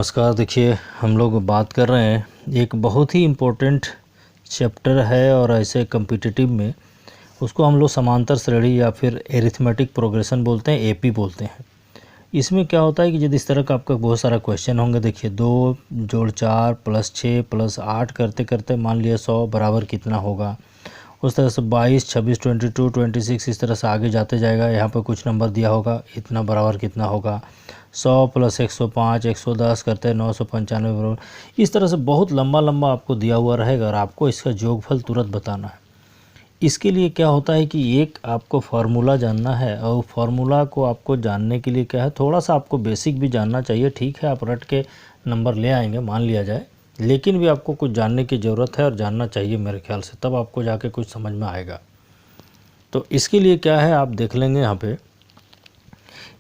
नमस्कार। देखिए, हम लोग बात कर रहे हैं एक बहुत ही इम्पोर्टेंट चैप्टर है और ऐसे कम्पिटिटिव में उसको हम लोग समांतर श्रेणी या फिर एरिथमेटिक प्रोग्रेशन बोलते हैं, एपी बोलते हैं। इसमें क्या होता है कि यदि इस तरह का आपका बहुत सारा क्वेश्चन होंगे। देखिए, 2 जोड़ 4 प्लस 6 प्लस 8 करते करते मान लिया 100 बराबर कितना होगा। उस तरह से 22, 26, 22, 26 इस तरह से आगे जाते जाएगा। यहाँ पर कुछ नंबर दिया होगा, इतना बराबर कितना होगा। 100 प्लस 105, 110 करते हैं 995 बराबर। इस तरह से बहुत लंबा लंबा आपको दिया हुआ रहेगा और आपको इसका योगफल तुरंत बताना है। इसके लिए क्या होता है कि एक आपको फार्मूला जानना है और फार्मूला को आपको जानने के लिए क्या है, थोड़ा सा आपको बेसिक भी जानना चाहिए। ठीक है, आप रट के नंबर ले आएंगे मान लिया जाए, लेकिन भी आपको कुछ जानने की ज़रूरत है और जानना चाहिए मेरे ख्याल से, तब आपको जाके कुछ समझ में आएगा। तो इसके लिए क्या है आप देख लेंगे यहाँ पे।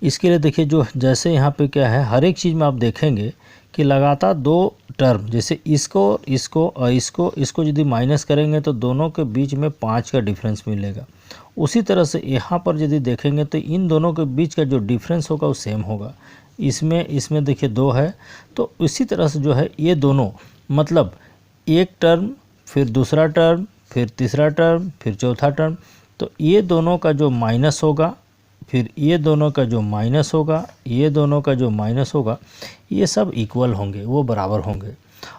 इसके लिए देखिए, जो जैसे यहाँ पे क्या है, हर एक चीज़ में आप देखेंगे कि लगातार 2 टर्म, जैसे इसको और इसको यदि माइनस करेंगे तो दोनों के बीच में 5 का डिफरेंस मिलेगा। उसी तरह से यहाँ पर यदि देखेंगे तो इन दोनों के बीच का जो डिफरेंस होगा वो सेम होगा। इसमें देखिए 2 है, तो इसी तरह से जो है ये दोनों, मतलब एक टर्म फिर दूसरा टर्म फिर तीसरा टर्म फिर चौथा टर्म, तो ये दोनों का जो माइनस होगा, फिर ये दोनों का जो माइनस होगा, ये दोनों का जो माइनस होगा, ये सब इक्वल होंगे, वो बराबर होंगे।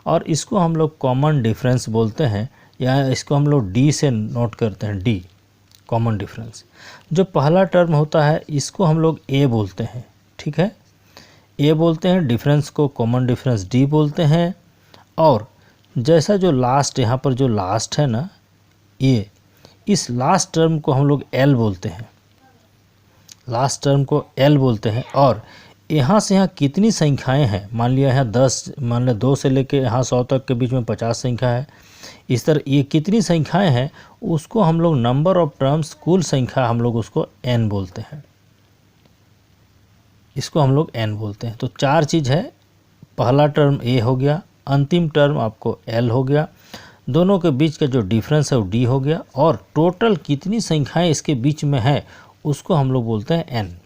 और इसको हम लोग कॉमन डिफरेंस बोलते हैं, या इसको हम लोग डी से नोट करते हैं, डी कॉमन डिफरेंस। जो पहला टर्म होता है इसको हम लोग ए बोलते हैं, ठीक है, ए बोलते हैं। डिफरेंस को कॉमन डिफरेंस डी बोलते हैं। और जैसा जो लास्ट, यहाँ पर जो लास्ट है ना ये, इस लास्ट टर्म को हम लोग एल बोलते हैं, लास्ट टर्म को एल बोलते हैं। और यहाँ से यहाँ कितनी संख्याएं हैं, मान लिया यहाँ 10, मान लिया 2 से लेके यहाँ 100 तक के बीच में 50 संख्या है। इस तरह ये कितनी संख्याएं हैं उसको हम लोग नंबर ऑफ टर्म्स, कुल संख्या हम लोग उसको एन बोलते हैं, इसको हम लोग एन बोलते हैं। तो 4 चीज़ है, पहला टर्म ए हो गया, अंतिम टर्म आपको एल हो गया, दोनों के बीच का जो डिफरेंस है वो डी हो गया, और टोटल कितनी संख्याएं इसके बीच में है उसको हम लोग बोलते हैं एन।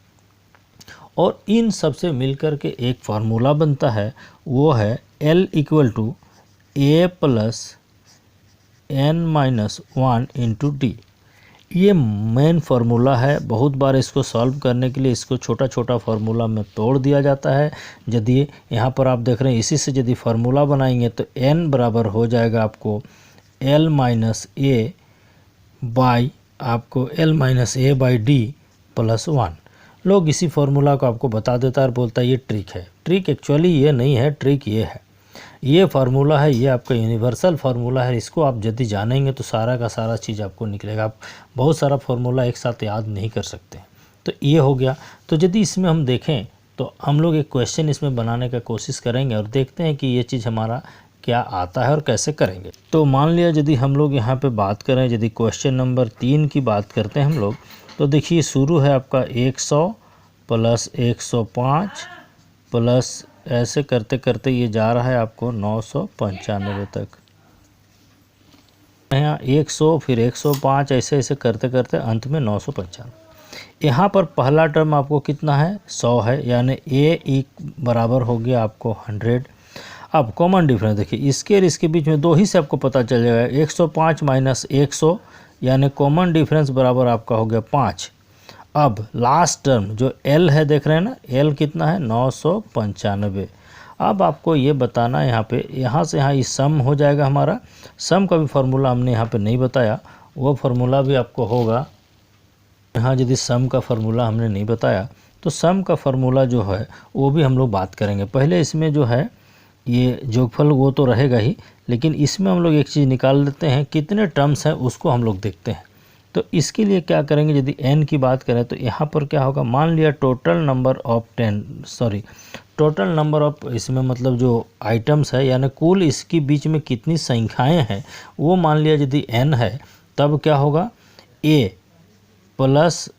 और इन सब से मिलकर के एक फार्मूला बनता है, वो है L equal to a plus n minus 1 into d. ये मेन फार्मूला है। बहुत बार इसको सॉल्व करने के लिए इसको छोटा छोटा फार्मूला में तोड़ दिया जाता है। यदि यहाँ पर आप देख रहे हैं, इसी से यदि फार्मूला बनाएंगे तो n बराबर हो जाएगा आपको L minus A by D plus 1। लोग इसी फार्मूला को आपको बता देता है और बोलता है ये ट्रिक है। ट्रिक एक्चुअली ये नहीं है, ट्रिक ये है, ये फार्मूला है, ये आपका यूनिवर्सल फार्मूला है। इसको आप यदि जानेंगे तो सारा का सारा चीज़ आपको निकलेगा। आप बहुत सारा फार्मूला एक साथ याद नहीं कर सकते। तो ये हो गया। तो यदि इसमें हम देखें तो हम लोग एक क्वेश्चन इसमें बनाने का कोशिश करेंगे और देखते हैं कि ये चीज़ हमारा क्या आता है और कैसे करेंगे। तो मान लिया यदि हम लोग यहाँ पे बात करें, यदि क्वेश्चन नंबर 3 की बात करते हैं हम लोग, तो देखिए शुरू है आपका 100 प्लस 105 प्लस ऐसे करते करते ये जा रहा है आपको 995 तक। यहाँ 100 फिर 105 ऐसे ऐसे करते करते अंत में 995। यहाँ पर पहला टर्म आपको कितना है, 100 है, यानी ए बराबर हो गया आपको 100। अब कॉमन डिफरेंस देखिए, इसके और इसके बीच में 2 ही से आपको पता चल जाएगा। 105 माइनस 100 यानी कॉमन डिफरेंस बराबर आपका हो गया 5। अब लास्ट टर्म जो L है, देख रहे हैं ना, L कितना है 995। अब आपको ये बताना है यहाँ पे, यहाँ से यहाँ इस सम हो जाएगा हमारा। सम का भी फार्मूला हमने यहाँ पे नहीं बताया, वो फार्मूला भी आपको होगा। यहाँ यदि सम का फार्मूला हमने नहीं बताया तो सम का फार्मूला जो है वो भी हम लोग बात करेंगे। पहले इसमें जो है ये जोगफल वो तो रहेगा ही, लेकिन इसमें हम लोग एक चीज़ निकाल लेते हैं, कितने टर्म्स हैं उसको हम लोग देखते हैं। तो इसके लिए क्या करेंगे, यदि n की बात करें तो यहाँ पर क्या होगा, मान लिया टोटल नंबर ऑफ इसमें मतलब जो आइटम्स है, यानी कुल इसके बीच में कितनी संख्याएं हैं वो मान लिया यदि n है, तब क्या होगा a plus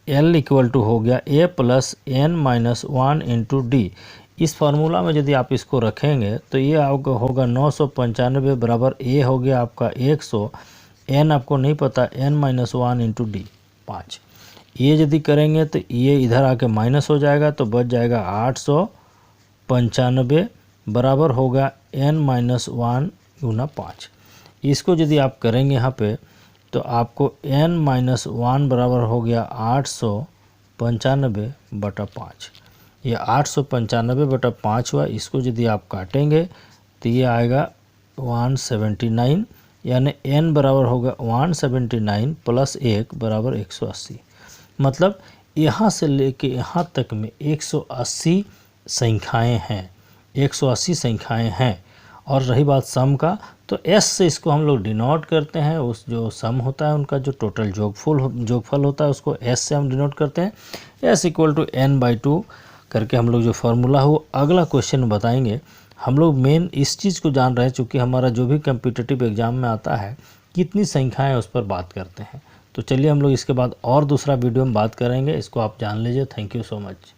l equal to हो गया a plus n minus 1 into d. इस फार्मूला में यदि आप इसको रखेंगे तो ये आपका होगा 995 बराबर a हो गया आपका 100, n आपको नहीं पता, n माइनस 1 इंटू डी 5। ये यदि करेंगे तो ये इधर आके माइनस हो जाएगा तो बच जाएगा 95 बराबर होगा n-1 गुना 5। इसको यदि आप करेंगे यहाँ पे तो आपको n-1 बराबर हो गया 895 बटा 5। ये 895 बटा 5 हुआ। इसको यदि आप काटेंगे तो ये आएगा 179, यानी n बराबर होगा 179 प्लस 1 बराबर 180। मतलब यहाँ से लेके यहाँ तक में 180 संख्याएँ हैं, 180 संख्याएँ हैं। और रही बात सम का, तो s से इसको हम लोग डिनोट करते हैं, उस जो सम होता है उनका जो टोटल जोगफल होता है उसको s से हम डिनोट करते हैं। s = n/2 करके हम लोग जो फार्मूला हो अगला क्वेश्चन बताएंगे। हम लोग मेन इस चीज़ को जान रहे हैं, चूँकि हमारा जो भी कम्पिटिटिव एग्ज़ाम में आता है कितनी संख्याएं उस पर बात करते हैं। तो चलिए हम लोग इसके बाद और दूसरा वीडियो में बात करेंगे, इसको आप जान लीजिए। Thank you so much.